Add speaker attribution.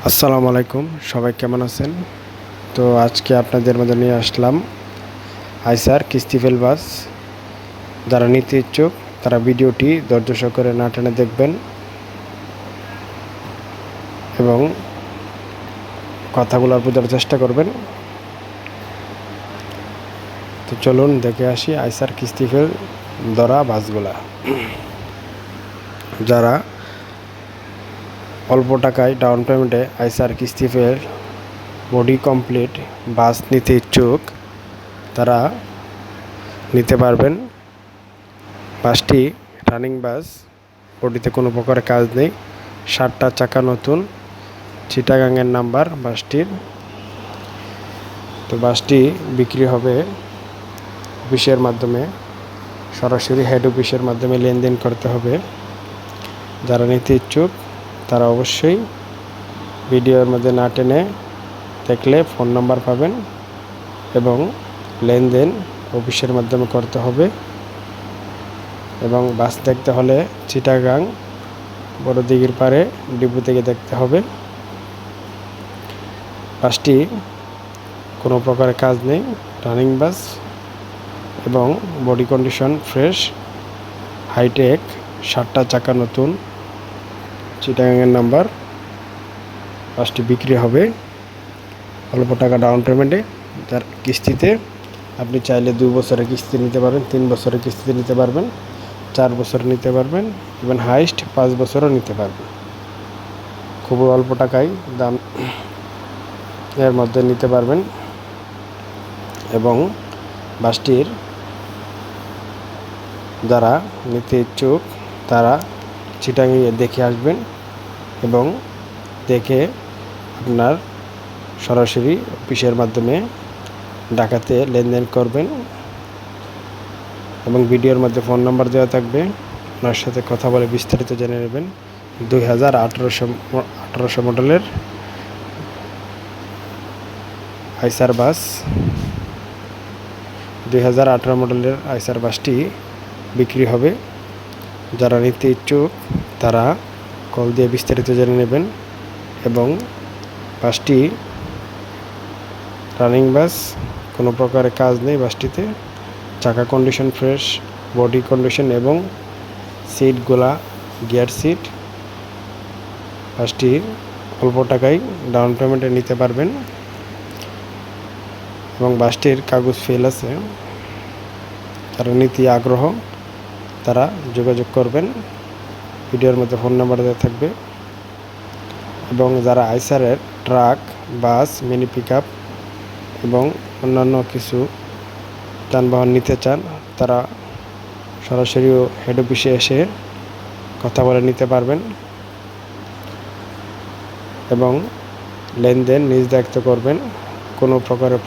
Speaker 1: আসসালামু আলাইকুম, সবাই কেমন আছেন? তো আজকে আপনাদের মধ্যে নিয়ে আসলাম আইসার কিস্তিফেল বাস। যারা নিতে ইচ্ছুক তারা ভিডিওটি ধৈর্য সহকারে না টেনে দেখবেন এবং কথাগুলো বোঝার চেষ্টা করবেন। তো চলুন দেখে আসি আইসার কিস্তিফেল ধরা বাসগুলা। যারা অল্প টাকায় ডাউন পেমেন্টে আইসার কিস্তিফেল বডি কমপ্লিট বাস নিতে ইচ্ছুক তারা নিতে পারবেন। বাসটি রানিং বাস, বডিতে কোনো প্রকারের কাজ নেই, 7টা চাকা নতুন, চিটাগাংয়ের নাম্বার বাসটির। তো বাসটি বিক্রি হবে অফিসের মাধ্যমে, সরাসরি হেড অফিসের মাধ্যমে লেনদেন করতে হবে। যারা নিতে ইচ্ছুক তারা অবশ্যই ভিডিওর মধ্যে না টেনে দেখলে ফোন নাম্বার পাবেন এবং লেনদেন অফিসের মাধ্যমে করতে হবে। এবং বাস দেখতে হলে চিটাগাং বড় দিঘির পাড়ে ডিপো থেকে দেখতে হবে। বাসটি কোনো প্রকারের কাজ নেই, রানিং বাস এবং বডি কন্ডিশন ফ্রেশ, হাইটেক, 7টা চাকা নতুন, চিটাগাংয়ের নাম্বার। বাসটি বিক্রি হবে অল্প টাকা ডাউন পেমেন্টে। যার কিস্তিতে আপনি চাইলে 2 বছরের কিস্তি নিতে পারবেন, 3 বছরের কিস্তি নিতে পারবেন, 4 বছর নিতে পারবেন, ইভেন হাইস্ট 5 বছরও নিতে পারবেন। খুবই অল্প টাকায় দাম এর মধ্যে নিতে পারবেন। এবং বাসটির যারা নিতে ইচ্ছুক তারা চিটাগাংয়ে দেখে আসবেন এবং দেখে আপনার সরাসরি অফিসের মাধ্যমে ঢাকাতে লেনদেন করবেন। এবং ভিডিওর মধ্যে ফোন নাম্বার দেওয়া থাকবে, ওনার সাথে কথা বলে বিস্তারিত জেনে নেবেন। 2018 মডেলের আইসার বাস, 2018 মডেলের আইসার বাসটি বিক্রি হবে। যারা নিতে ইচ্ছুক তারা কল দিয়ে বিস্তারিত জেনে নেবেন। এবং বাসটি রানিং বাস, কোনো প্রকারের কাজ নেই বাসটিতে, চাকা কন্ডিশন ফ্রেশ, বডি কন্ডিশন এবং সিটগুলা গিয়ার সিট। বাসটি অল্প টাকায় ডাউন পেমেন্টে নিতে পারবেন এবং বাসটির কাগজ ফেল আছে। যারা নিতে আগ্রহ তারা যোগাযোগ করবেন, ভিডিওর মধ্যে ফোন নাম্বার দেওয়া থাকবে। এবং যারা আইসারের ট্রাক, বাস, মিনি পিকআপ এবং অন্যান্য কিছু যানবাহন নিতে চান তারা সরাসরি হেড অফিসে এসে কথা বলে নিতে পারবেন এবং লেনদেন নিজ দায়িত্ব করবেন। কোনো প্রকারের